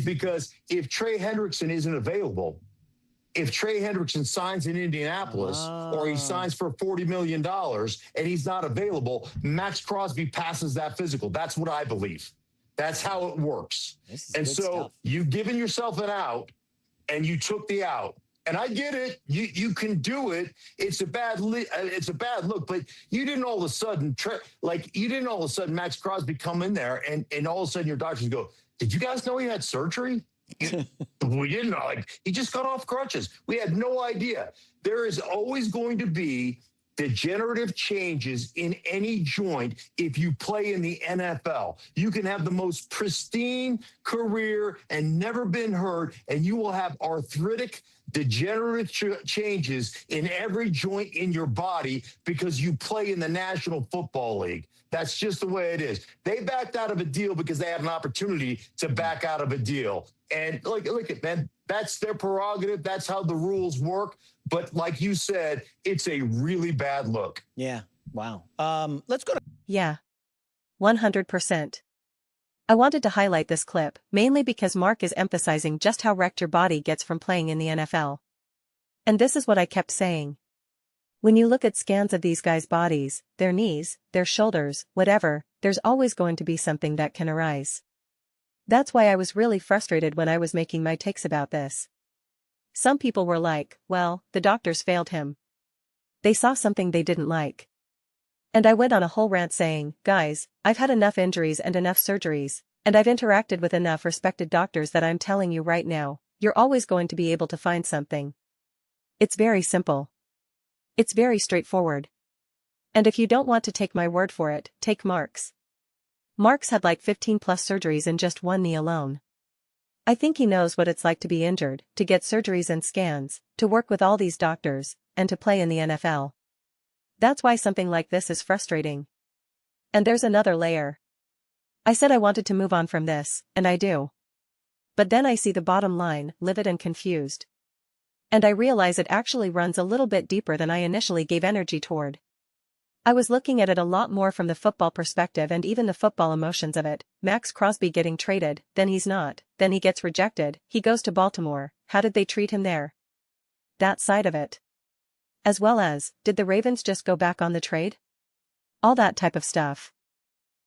because if Trey Hendrickson isn't available, if Trey Hendrickson signs in Indianapolis or he Oh, signs for $40 million and he's not available, Maxx Crosby passes that physical. That's what I believe. That's how it works. this is And good so stuff. you've given yourself an out and you took the out. And I get it. You can do it. It's a bad look, but you didn't all of a sudden Maxx Crosby come in there and all of a sudden your doctors go, "Did you guys know he had surgery?" We didn't know. Like, he just got off crutches. We had no idea. There is always going to be degenerative changes in any joint if you play in the NFL. You can have the most pristine career and never been hurt, and you will have arthritic, degenerative changes in every joint in your body because you play in the National Football League. That's just the way it is. They backed out of a deal because they had an opportunity to back out of a deal. And look at man, that's their prerogative. That's how the rules work. But like you said, it's a really bad look. Yeah. Wow. Let's go to. Yeah. 100%. I wanted to highlight this clip, mainly because Mark is emphasizing just how wrecked your body gets from playing in the NFL. And this is what I kept saying. When you look at scans of these guys' bodies, their knees, their shoulders, whatever, there's always going to be something that can arise. That's why I was really frustrated when I was making my takes about this. Some people were like, well, the doctors failed him. They saw something they didn't like. And I went on a whole rant saying, guys, I've had enough injuries and enough surgeries, and I've interacted with enough respected doctors that I'm telling you right now, you're always going to be able to find something. It's very simple. It's very straightforward. And if you don't want to take my word for it, take Mark's. Mark's had like 15 plus surgeries in just one knee alone. I think he knows what it's like to be injured, to get surgeries and scans, to work with all these doctors, and to play in the NFL. That's why something like this is frustrating. And there's another layer. I said I wanted to move on from this, and I do. But then I see the bottom line, livid and confused. And I realize it actually runs a little bit deeper than I initially gave energy toward. I was looking at it a lot more from the football perspective and even the football emotions of it. Maxx Crosby getting traded, then he's not, then he gets rejected, he goes to Baltimore, how did they treat him there? That side of it. As well as, did the Ravens just go back on the trade? All that type of stuff.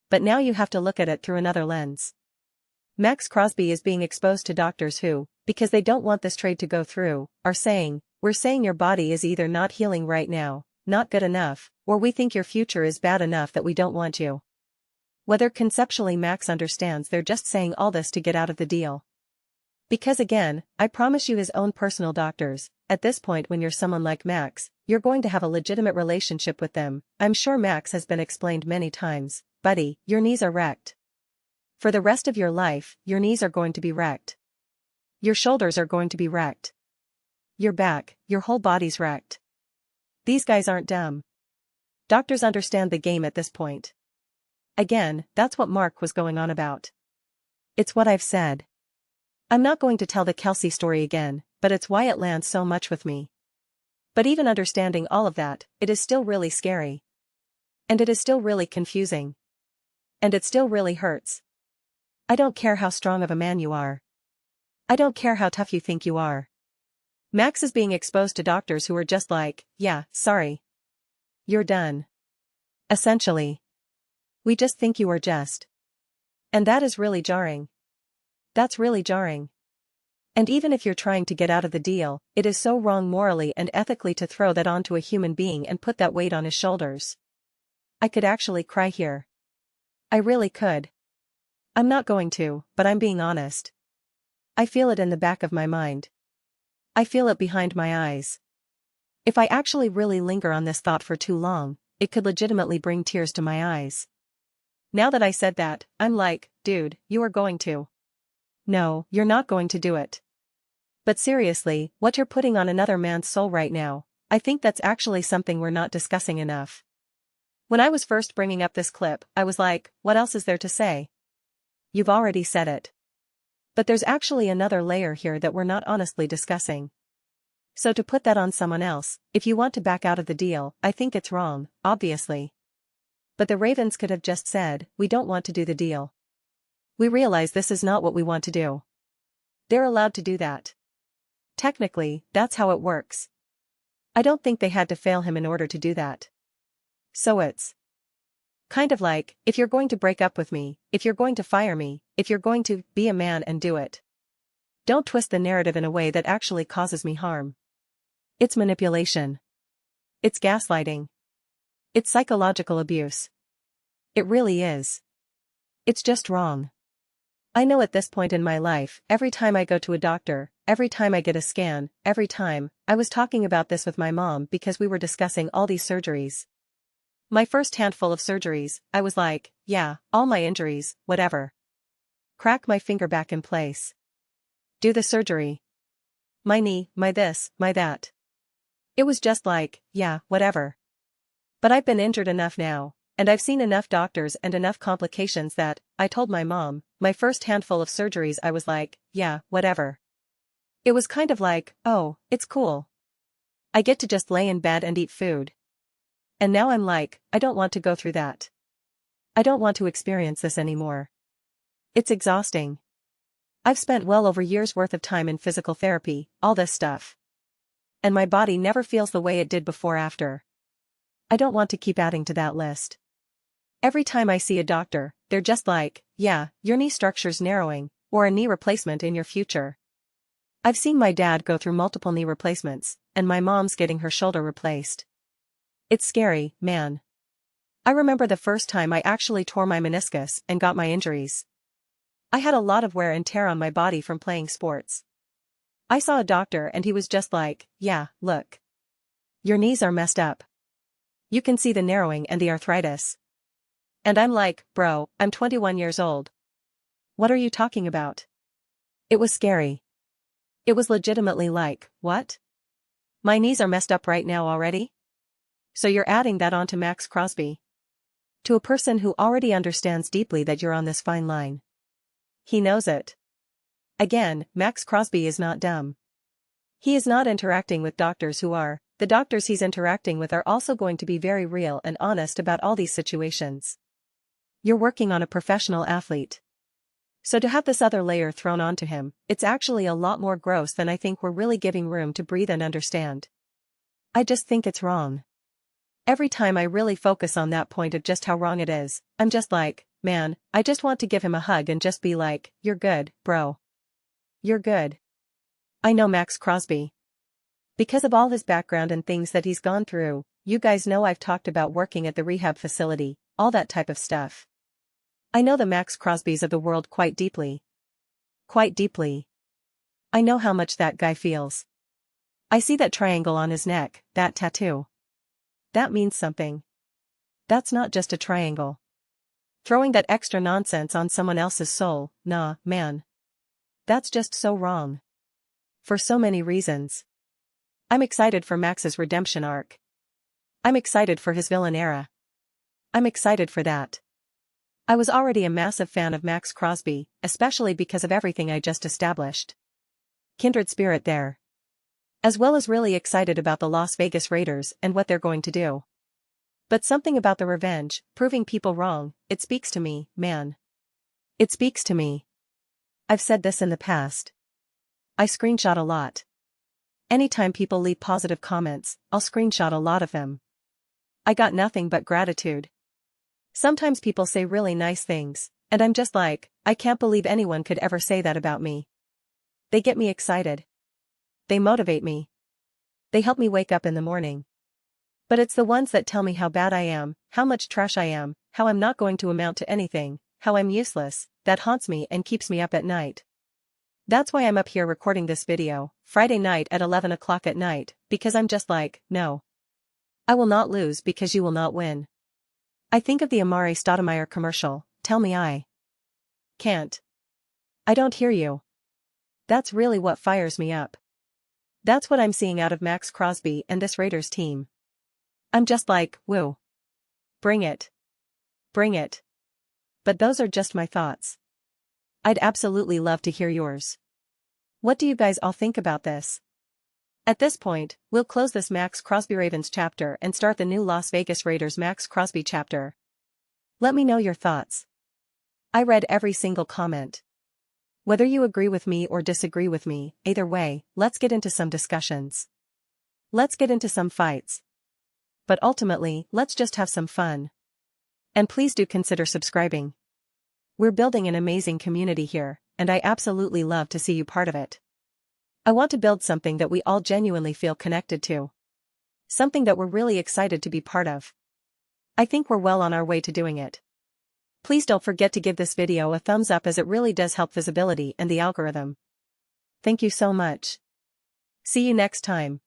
But now you have to look at it through another lens. Maxx Crosby is being exposed to doctors who, because they don't want this trade to go through, are saying, we're saying your body is either not healing right now, not good enough, or we think your future is bad enough that we don't want you. Whether conceptually Max understands they're just saying all this to get out of the deal. Because again, I promise you his own personal doctors, at this point when you're someone like Max, you're going to have a legitimate relationship with them. I'm sure Max has been explained many times, buddy, your knees are wrecked. For the rest of your life, your knees are going to be wrecked. Your shoulders are going to be wrecked. Your back, your whole body's wrecked. These guys aren't dumb. Doctors understand the game at this point. Again, that's what Mark was going on about. It's what I've said. I'm not going to tell the Kelsey story again, but it's why it lands so much with me. But even understanding all of that, it is still really scary. And it is still really confusing. And it still really hurts. I don't care how strong of a man you are. I don't care how tough you think you are. Max is being exposed to doctors who are just like, yeah, sorry. You're done. Essentially. We just think you are just. And that is really jarring. That's really jarring. And even if you're trying to get out of the deal, it is so wrong morally and ethically to throw that onto a human being and put that weight on his shoulders. I could actually cry here. I really could. I'm not going to, but I'm being honest. I feel it in the back of my mind. I feel it behind my eyes. If I actually really linger on this thought for too long, it could legitimately bring tears to my eyes. Now that I said that, I'm like, dude, you are going to. No, you're not going to do it. But seriously, what you're putting on another man's soul right now, I think that's actually something we're not discussing enough. When I was first bringing up this clip, I was like, what else is there to say? You've already said it. But there's actually another layer here that we're not honestly discussing. So to put that on someone else, if you want to back out of the deal, I think it's wrong, obviously. But the Ravens could have just said, we don't want to do the deal. We realize this is not what we want to do. They're allowed to do that. Technically, that's how it works. I don't think they had to fail him in order to do that. So it's kind of like, if you're going to break up with me, if you're going to fire me, if you're going to be a man and do it. Don't twist the narrative in a way that actually causes me harm. It's manipulation. It's gaslighting. It's psychological abuse. It really is. It's just wrong. I know at this point in my life, every time I go to a doctor, every time I get a scan, every time, I was talking about this with my mom because we were discussing all these surgeries. My first handful of surgeries, I was like, yeah, all my injuries, whatever. Crack my finger back in place. Do the surgery. My knee, my this, my that. It was just like, yeah, whatever. But I've been injured enough now, and I've seen enough doctors and enough complications that, I told my mom, my first handful of surgeries I was like, yeah, whatever. It was kind of like, oh, it's cool. I get to just lay in bed and eat food. And now I'm like, I don't want to go through that. I don't want to experience this anymore. It's exhausting. I've spent well over years worth of time in physical therapy, all this stuff. And my body never feels the way it did before after. I don't want to keep adding to that list. Every time I see a doctor, they're just like, yeah, your knee structure's narrowing, or a knee replacement in your future. I've seen my dad go through multiple knee replacements, and my mom's getting her shoulder replaced. It's scary, man. I remember the first time I actually tore my meniscus and got my injuries. I had a lot of wear and tear on my body from playing sports. I saw a doctor and he was just like, yeah, look. Your knees are messed up. You can see the narrowing and the arthritis. And I'm like, bro, I'm 21 years old. What are you talking about? It was scary. It was legitimately like, what? My knees are messed up right now already? So you're adding that onto Maxx Crosby? To a person who already understands deeply that you're on this fine line. He knows it. Again, Maxx Crosby is not dumb. He is not interacting with doctors who are. The doctors he's interacting with are also going to be very real and honest about all these situations. You're working on a professional athlete. So to have this other layer thrown onto him, it's actually a lot more gross than I think we're really giving room to breathe and understand. I just think it's wrong. Every time I really focus on that point of just how wrong it is, I'm just like, man, I just want to give him a hug and just be like, you're good, bro. You're good. I know Maxx Crosby. Because of all his background and things that he's gone through, you guys know I've talked about working at the rehab facility, all that type of stuff. I know the Maxx Crosbys of the world quite deeply. Quite deeply. I know how much that guy feels. I see that triangle on his neck, that tattoo. That means something. That's not just a triangle. Throwing that extra nonsense on someone else's soul, nah, man. That's just so wrong. For so many reasons. I'm excited for Max's redemption arc. I'm excited for his villain era. I'm excited for that. I was already a massive fan of Maxx Crosby, especially because of everything I just established. Kindred spirit there. As well as really excited about the Las Vegas Raiders and what they're going to do. But something about the revenge, proving people wrong, it speaks to me, man. It speaks to me. I've said this in the past. I screenshot a lot. Anytime people leave positive comments, I'll screenshot a lot of them. I got nothing but gratitude. Sometimes people say really nice things, and I'm just like, I can't believe anyone could ever say that about me. They get me excited. They motivate me. They help me wake up in the morning. But it's the ones that tell me how bad I am, how much trash I am, how I'm not going to amount to anything, how I'm useless, that haunts me and keeps me up at night. That's why I'm up here recording this video, Friday night at 11 o'clock at night, because I'm just like, no. I will not lose because you will not win. I think of the Amari Stoudemire commercial, tell me I can't. I don't hear you. That's really what fires me up. That's what I'm seeing out of Maxx Crosby and this Raiders team. I'm just like, woo. Bring it. Bring it. But those are just my thoughts. I'd absolutely love to hear yours. What do you guys all think about this? At this point, we'll close this Maxx Crosby Ravens chapter and start the new Las Vegas Raiders Maxx Crosby chapter. Let me know your thoughts. I read every single comment. Whether you agree with me or disagree with me, either way, let's get into some discussions. Let's get into some fights. But ultimately, let's just have some fun. And please do consider subscribing. We're building an amazing community here, and I absolutely love to see you part of it. I want to build something that we all genuinely feel connected to. Something that we're really excited to be part of. I think we're well on our way to doing it. Please don't forget to give this video a thumbs up as it really does help visibility and the algorithm. Thank you so much. See you next time.